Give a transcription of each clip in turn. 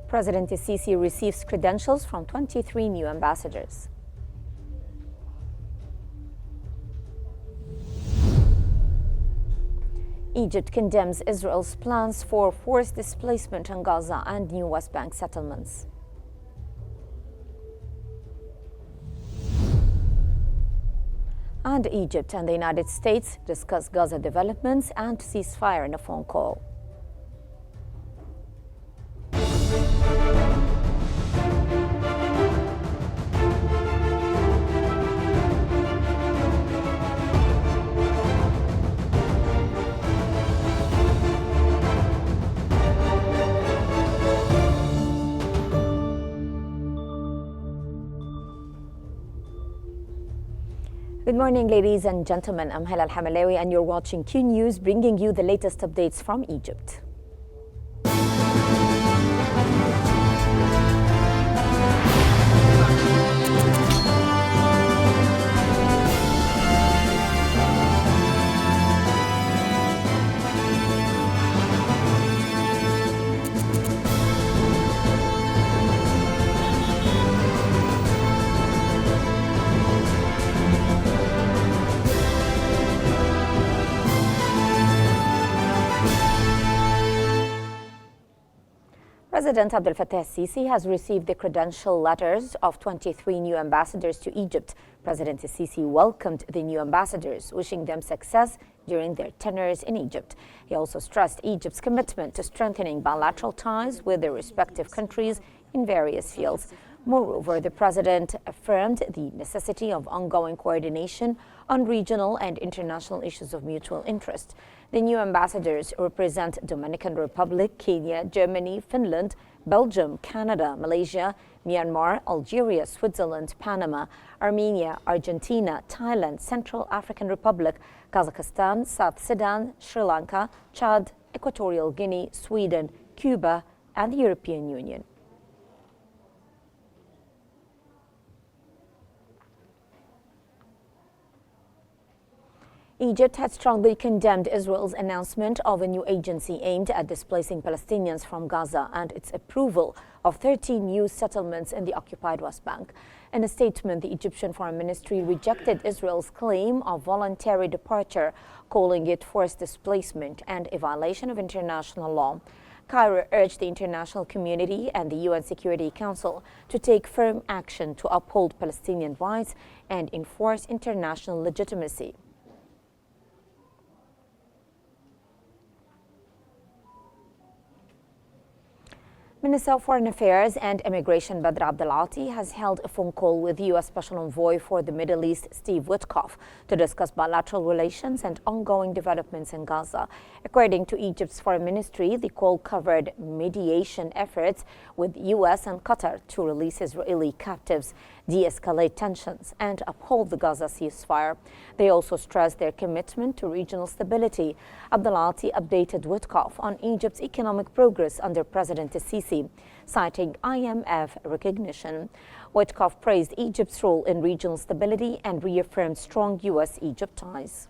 President Sisi receives credentials from 23 new ambassadors. Egypt condemns Israel's plans for forced displacement in Gaza and new West Bank settlements. And Egypt and the United States discuss Gaza developments and ceasefire in a phone call. Good morning, ladies and gentlemen. I'm Hala Al-Hamalawi and you're watching Q News, bringing you the latest updates from Egypt. President Abdel Fattah al-Sisi has received the credential letters of 23 new ambassadors to Egypt. President al-Sisi welcomed the new ambassadors, wishing them success during their tenures in Egypt. He also stressed Egypt's commitment to strengthening bilateral ties with their respective countries in various fields. Moreover, the president affirmed the necessity of ongoing coordination on regional and international issues of mutual interest. The new ambassadors represent Dominican Republic, Kenya, Germany, Finland, Belgium, Canada, Malaysia, Myanmar, Algeria, Switzerland, Panama, Armenia, Argentina, Thailand, Central African Republic, Kazakhstan, South Sudan, Sri Lanka, Chad, Equatorial Guinea, Sweden, Cuba, and the European Union. Egypt has strongly condemned Israel's announcement of a new agency aimed at displacing Palestinians from Gaza and its approval of 13 new settlements in the occupied West Bank. In a statement, the Egyptian Foreign Ministry rejected Israel's claim of voluntary departure, calling it forced displacement and a violation of international law. Cairo urged the international community and the UN Security Council to take firm action to uphold Palestinian rights and enforce international legitimacy. Minister of Foreign Affairs and Immigration Badr Abdelati has held a phone call with U.S. Special Envoy for the Middle East, Steve Witkoff, to discuss bilateral relations and ongoing developments in Gaza. According to Egypt's Foreign Ministry, the call covered mediation efforts with U.S. and Qatar to release Israeli captives, de-escalate tensions, and uphold the Gaza ceasefire. They also stressed their commitment to regional stability. Abdelati updated Witkoff on Egypt's economic progress under President Sisi, citing IMF recognition. Witkoff praised Egypt's role in regional stability and reaffirmed strong U.S.-Egypt ties.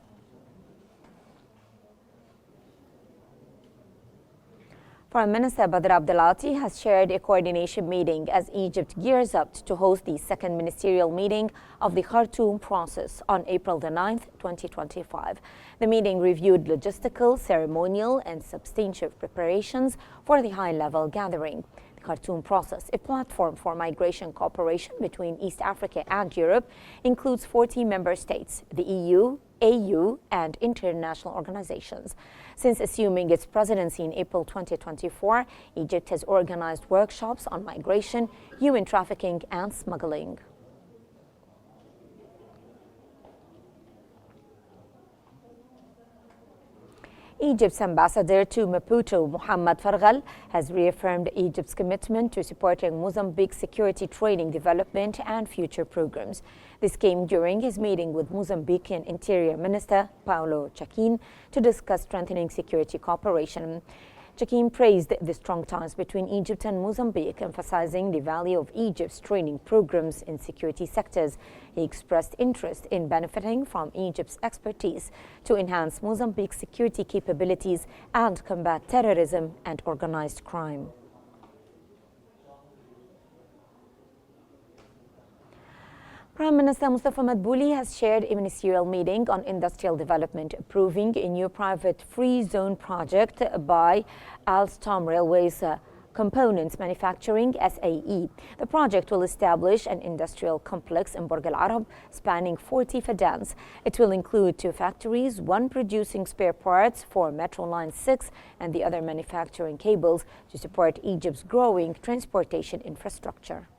Foreign Minister Badr Abdelati has chaired a coordination meeting as Egypt gears up to host the second ministerial meeting of the Khartoum process on April the 9th, 2025. The meeting reviewed logistical, ceremonial, and substantive preparations for the high-level gathering. The Khartoum process, a platform for migration cooperation between East Africa and Europe, includes 40 member states, the EU, AU, and international organizations. Since assuming its presidency in April 2024, Egypt has organized workshops on migration, human trafficking, and smuggling. Egypt's ambassador to Maputo, Mohamed Fargal, has reaffirmed Egypt's commitment to supporting Mozambique's security training, development, and future programs. This came during his meeting with Mozambican Interior Minister Paulo Chaquin to discuss strengthening security cooperation. Chaquin praised the strong ties between Egypt and Mozambique, emphasizing the value of Egypt's training programs in security sectors. He expressed interest in benefiting from Egypt's expertise to enhance Mozambique's security capabilities and combat terrorism and organized crime. Prime Minister Mustafa Madbouli has chaired a ministerial meeting on industrial development, approving a new private free zone project by Alstom Railways Components Manufacturing SAE. The project will establish an industrial complex in Burj Al Arab spanning 40 fadans. It will include 2 factories, one producing spare parts for Metro Line 6 and the other manufacturing cables to support Egypt's growing transportation infrastructure.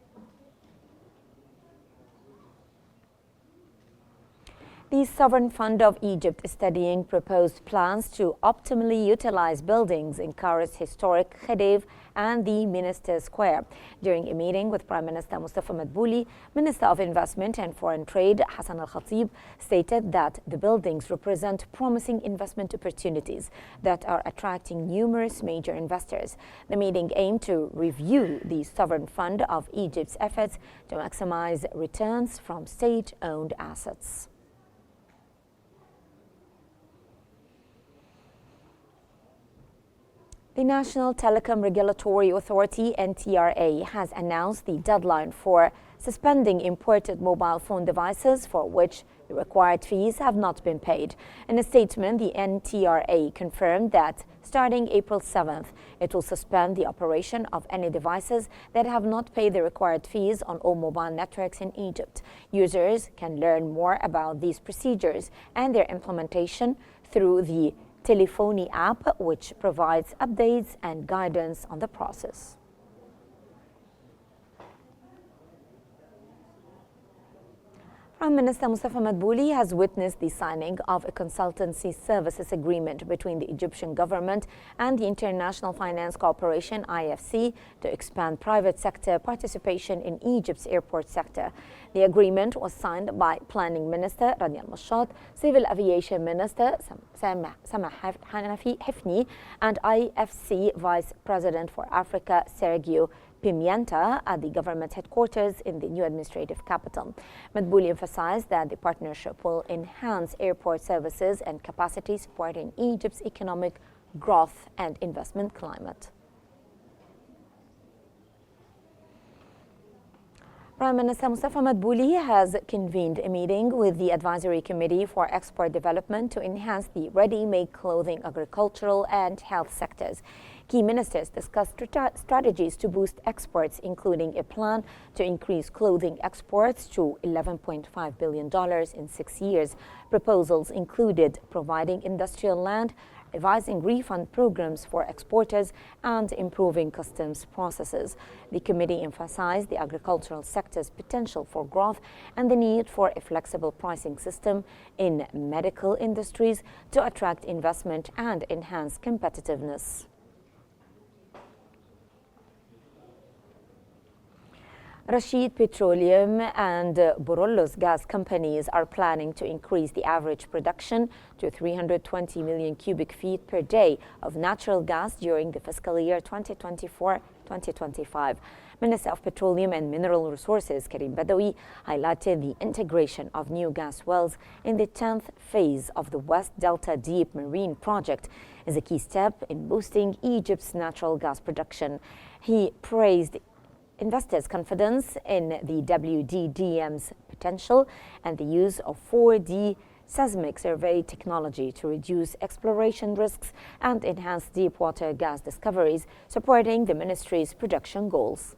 The Sovereign Fund of Egypt is studying proposed plans to optimally utilize buildings in Cairo's historic Khedive and the Minister Square. During a meeting with Prime Minister Mustafa Madbouli, Minister of Investment and Foreign Trade Hassan Al-Khatib stated that the buildings represent promising investment opportunities that are attracting numerous major investors. The meeting aimed to review the Sovereign Fund of Egypt's efforts to maximize returns from state-owned assets. The National Telecom Regulatory Authority, NTRA, has announced the deadline for suspending imported mobile phone devices for which the required fees have not been paid. In a statement, the NTRA confirmed that starting April 7th, it will suspend the operation of any devices that have not paid the required fees on all mobile networks in Egypt. Users can learn more about these procedures and their implementation through the Telephony app, which provides updates and guidance on the process. Prime Minister Mustafa Madbouli has witnessed the signing of a consultancy services agreement between the Egyptian government and the International Finance Corporation (IFC) to expand private sector participation in Egypt's airport sector. The agreement was signed by Planning Minister Rania Al-Mashat, Civil Aviation Minister Samah Hifni, and IFC Vice President for Africa Sergio Pimienta at the government headquarters in the new administrative capital. Madbouli emphasized that the partnership will enhance airport services and capacity supporting Egypt's economic growth and investment climate. Prime Minister Mustafa Madbouli has convened a meeting with the Advisory Committee for Export Development to enhance the ready-made clothing, agricultural and health sectors. Key ministers discussed strategies to boost exports, including a plan to increase clothing exports to $11.5 billion in 6 years. Proposals included providing industrial land, revising refund programs for exporters, and improving customs processes. The committee emphasized the agricultural sector's potential for growth and the need for a flexible pricing system in medical industries to attract investment and enhance competitiveness. Rashid Petroleum and Borollos gas companies are planning to increase the average production to 320 million cubic feet per day of natural gas during the fiscal year 2024-2025. Minister of Petroleum and Mineral Resources Karim Badawi highlighted the integration of new gas wells in the 10th phase of the West Delta Deep Marine Project as a key step in boosting Egypt's natural gas production. He praised investors' confidence in the WDDM's potential and the use of 4D seismic survey technology to reduce exploration risks and enhance deep-water gas discoveries, supporting the ministry's production goals.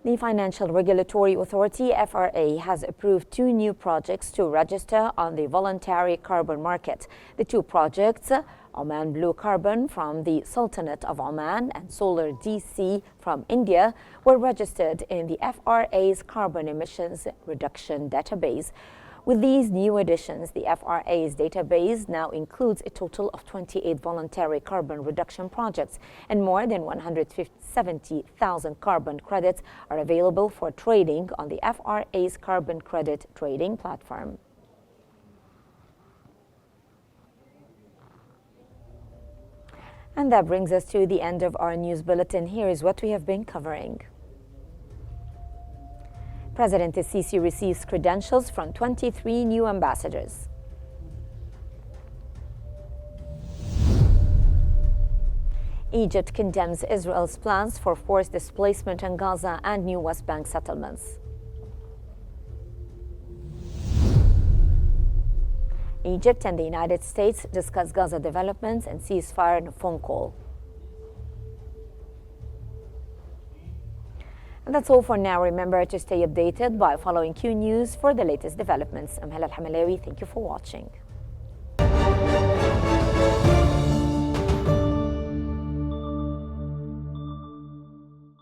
The Financial Regulatory Authority, FRA, has approved 2 new projects to register on the voluntary carbon market. The 2 projects, Oman Blue Carbon from the Sultanate of Oman and Solar DC from India, were registered in the FRA's carbon emissions reduction database. With these new additions, the FRA's database now includes a total of 28 voluntary carbon reduction projects, and more than 170,000 carbon credits are available for trading on the FRA's carbon credit trading platform. And that brings us to the end of our news bulletin. Here is what we have been covering. President Sisi receives credentials from 23 new ambassadors. Egypt condemns Israel's plans for forced displacement in Gaza and new West Bank settlements. Egypt and the United States discuss Gaza developments and ceasefire in a phone call. And that's all for now. Remember to stay updated by following Qnews for the latest developments. I'm Hala Al-Hamalawi. Thank you for watching.